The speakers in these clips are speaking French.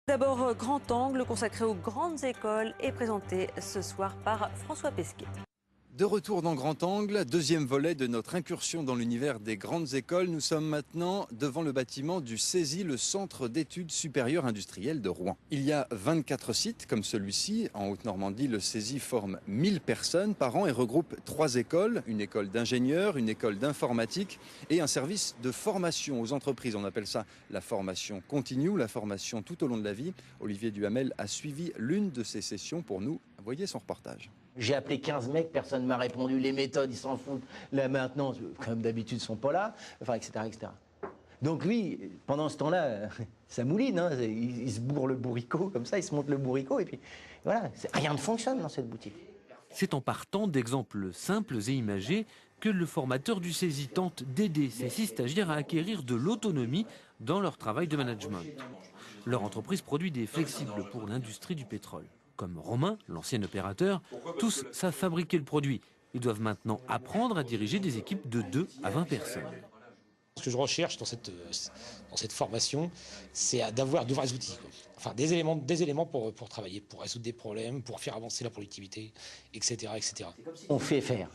D'abord, Grand Angle, consacré aux grandes écoles, est présenté ce soir par François Pesquet. De retour dans Grand Angle, deuxième volet de notre incursion dans l'univers des grandes écoles. Nous sommes maintenant devant le bâtiment du CESI, le Centre d'études supérieures industrielles de Rouen. Il y a 24 sites comme celui-ci. En Haute-Normandie, le CESI forme 1000 personnes par an et regroupe 3 écoles, une école d'ingénieurs, une école d'informatique et un service de formation aux entreprises. On appelle ça la formation continue, la formation tout au long de la vie. Olivier Duhamel a suivi l'une de ces sessions pour nous. Voyez son reportage. J'ai appelé 15 mecs, personne ne m'a répondu. Les méthodes, ils s'en foutent. La maintenance, comme d'habitude, sont pas là. Enfin, etc., etc. Donc lui, pendant ce temps-là, ça mouline. Hein. Il se bourre le bourricot, comme ça, il se monte le bourricot. Et puis, voilà, rien ne fonctionne dans cette boutique. C'est en partant d'exemples simples et imagés que le formateur du CESI tente d'aider ses 6 stagiaires à acquérir de l'autonomie dans leur travail de management. Leur entreprise produit des flexibles pour l'industrie du pétrole. Comme Romain, l'ancien opérateur, tous savent fabriquer le produit. Ils doivent maintenant apprendre à diriger des équipes de 2 à 20 personnes. Ce que je recherche dans cette formation, c'est d'avoir de vrais outils, quoi. Enfin, des éléments pour travailler, pour résoudre des problèmes, pour faire avancer la productivité, etc., etc. On fait faire.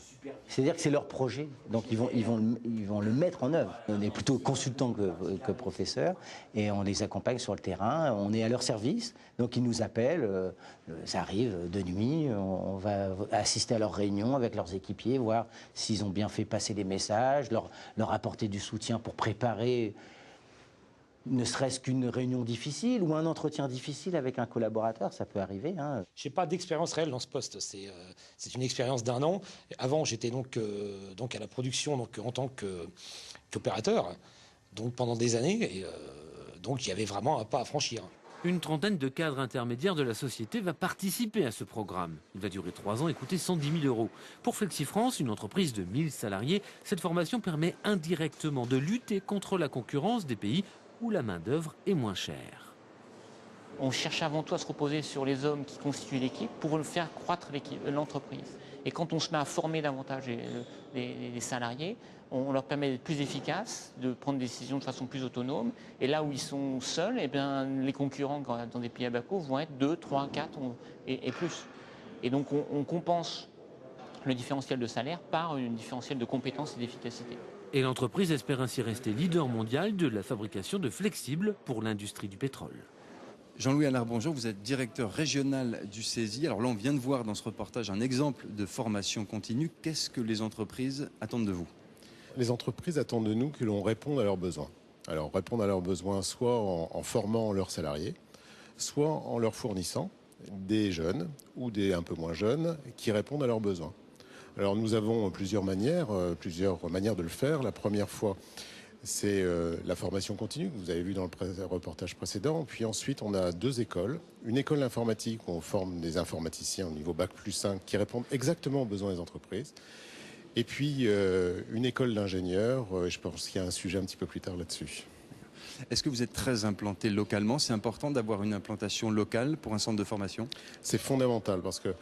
C'est-à-dire que c'est leur projet, donc ils vont le mettre en œuvre. On est plutôt consultant que professeur et on les accompagne sur le terrain, on est à leur service, donc ils nous appellent, ça arrive de nuit, on va assister à leurs réunions avec leurs équipiers, voir s'ils ont bien fait passer les messages, leur apporter du soutien pour préparer ne serait-ce qu'une réunion difficile ou un entretien difficile avec un collaborateur, ça peut arriver. Hein. Je n'ai pas d'expérience réelle dans ce poste, c'est une expérience d'1 an. Avant, j'étais donc à la production en tant qu'opérateur, donc pendant des années, et donc il y avait vraiment un pas à franchir. Une trentaine de cadres intermédiaires de la société va participer à ce programme. Il va durer 3 ans et coûter 110 000 €. Pour FlexiFrance, une entreprise de 1000 salariés, cette formation permet indirectement de lutter contre la concurrence des pays où la main-d'œuvre est moins chère. On cherche avant tout à se reposer sur les hommes qui constituent l'équipe pour faire croître l'entreprise. Et quand on se met à former davantage les salariés, on leur permet d'être plus efficaces, de prendre des décisions de façon plus autonome. Et là où ils sont seuls, eh bien, les concurrents dans des pays à bas coût vont être 2, 3, 4 et plus. Et donc on compense le différentiel de salaire par un différentiel de compétences et d'efficacité. Et l'entreprise espère ainsi rester leader mondial de la fabrication de flexibles pour l'industrie du pétrole. Jean-Louis Allard, bonjour, vous êtes directeur régional du CESI. Alors là, on vient de voir dans ce reportage un exemple de formation continue. Qu'est-ce que les entreprises attendent de vous? Les entreprises attendent de nous que l'on réponde à leurs besoins. Alors répondre à leurs besoins soit en formant leurs salariés, soit en leur fournissant des jeunes ou des un peu moins jeunes qui répondent à leurs besoins. Alors nous avons plusieurs manières de le faire. La première fois, c'est la formation continue que vous avez vu dans le reportage précédent. Puis ensuite, on a 2 écoles. Une école d'informatique où on forme des informaticiens au niveau Bac+5 qui répondent exactement aux besoins des entreprises. Et puis une école d'ingénieurs. Je pense qu'il y a un sujet un petit peu plus tard là-dessus. Est-ce que vous êtes très implanté localement? C'est important d'avoir une implantation locale pour un centre de formation? C'est fondamental parce que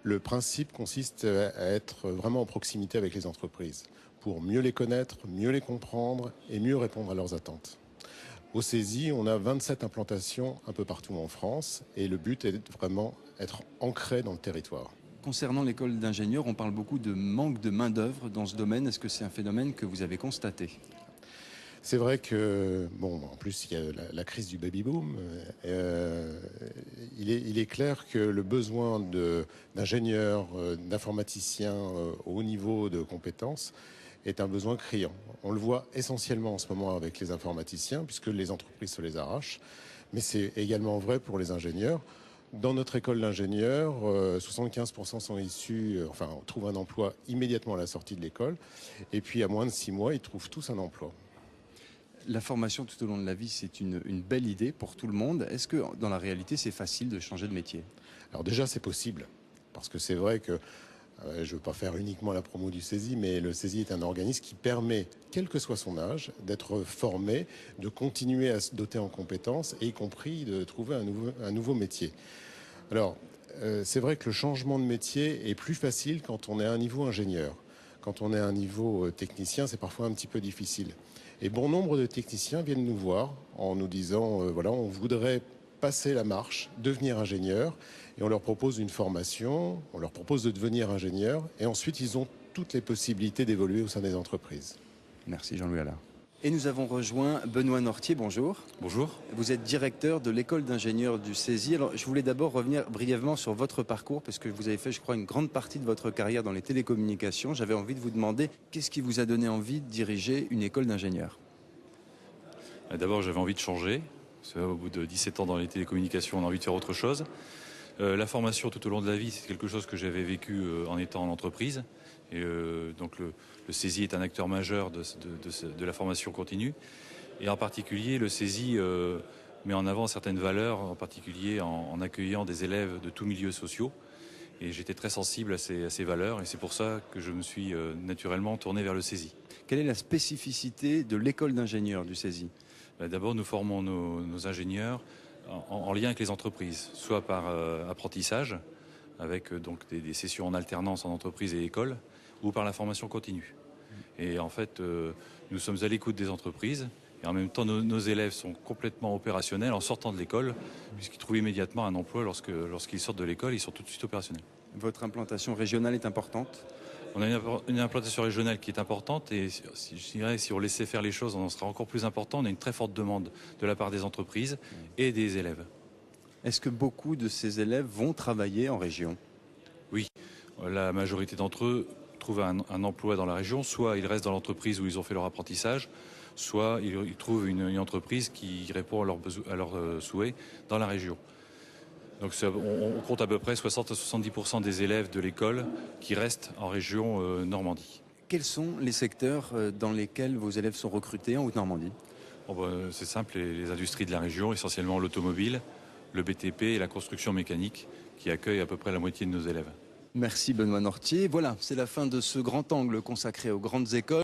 le principe consiste à être vraiment en proximité avec les entreprises pour mieux les connaître, mieux les comprendre et mieux répondre à leurs attentes. Au CESI, on a 27 implantations un peu partout en France et le but est de vraiment être ancré dans le territoire. Concernant l'école d'ingénieurs, on parle beaucoup de manque de main-d'œuvre dans ce domaine. Est-ce que c'est un phénomène que vous avez constaté? C'est vrai que, en plus, il y a la crise du baby-boom. Il est clair que le besoin d'ingénieurs, d'informaticiens au haut niveau de compétences est un besoin criant. On le voit essentiellement en ce moment avec les informaticiens, puisque les entreprises se les arrachent. Mais c'est également vrai pour les ingénieurs. Dans notre école d'ingénieurs, 75% sont issus, trouvent un emploi immédiatement à la sortie de l'école. Et puis, à moins de 6 mois, ils trouvent tous un emploi. La formation tout au long de la vie, c'est une belle idée pour tout le monde. Est-ce que dans la réalité, c'est facile de changer de métier? Alors déjà, c'est possible. Parce que c'est vrai que, je ne veux pas faire uniquement la promo du CESI, mais le CESI est un organisme qui permet, quel que soit son âge, d'être formé, de continuer à se doter en compétences, et y compris de trouver un nouveau métier. Alors, c'est vrai que le changement de métier est plus facile quand on est à un niveau ingénieur. Quand on est à un niveau technicien, c'est parfois un petit peu difficile. Et bon nombre de techniciens viennent nous voir en nous disant, on voudrait passer la marche, devenir ingénieur, et on leur propose une formation, on leur propose de devenir ingénieur, et ensuite ils ont toutes les possibilités d'évoluer au sein des entreprises. Merci Jean-Louis Allard. Et nous avons rejoint Benoît Nortier, bonjour. Bonjour. Vous êtes directeur de l'école d'ingénieurs du CESI. Alors, je voulais d'abord revenir brièvement sur votre parcours, parce que vous avez fait, je crois, une grande partie de votre carrière dans les télécommunications. J'avais envie de vous demander, qu'est-ce qui vous a donné envie de diriger une école d'ingénieurs? D'abord, j'avais envie de changer. Au bout de 17 ans dans les télécommunications, on a envie de faire autre chose. La formation tout au long de la vie, c'est quelque chose que j'avais vécu en étant en entreprise. Et donc le CESI est un acteur majeur de la formation continue. Et en particulier, le CESI met en avant certaines valeurs, en particulier en accueillant des élèves de tous milieux sociaux. Et j'étais très sensible à ces valeurs, et c'est pour ça que je me suis naturellement tourné vers le CESI. Quelle est la spécificité de l'école d'ingénieurs du CESI? D'abord, nous formons nos ingénieurs en lien avec les entreprises, soit par apprentissage, avec donc des sessions en alternance en entreprise et école, ou par la formation continue. Et en fait, nous sommes à l'écoute des entreprises, et en même temps, nos élèves sont complètement opérationnels en sortant de l'école, puisqu'ils trouvent immédiatement un emploi lorsqu'ils sortent de l'école, ils sont tout de suite opérationnels. Votre implantation régionale est importante? On a une implantation régionale qui est importante, et je dirais, si on laissait faire les choses, on en sera encore plus important. On a une très forte demande de la part des entreprises et des élèves. Est-ce que beaucoup de ces élèves vont travailler en région? Oui, la majorité d'entre eux trouvent un emploi dans la région, soit ils restent dans l'entreprise où ils ont fait leur apprentissage, soit ils trouvent une entreprise qui répond à leurs souhaits dans la région. Donc on compte à peu près 60 à 70% des élèves de l'école qui restent en région Normandie. Quels sont les secteurs dans lesquels vos élèves sont recrutés en Haute-Normandie? C'est simple, les industries de la région, essentiellement l'automobile, le BTP et la construction mécanique, qui accueillent à peu près la moitié de nos élèves. Merci Benoît Nortier. Voilà, c'est la fin de ce grand angle consacré aux grandes écoles.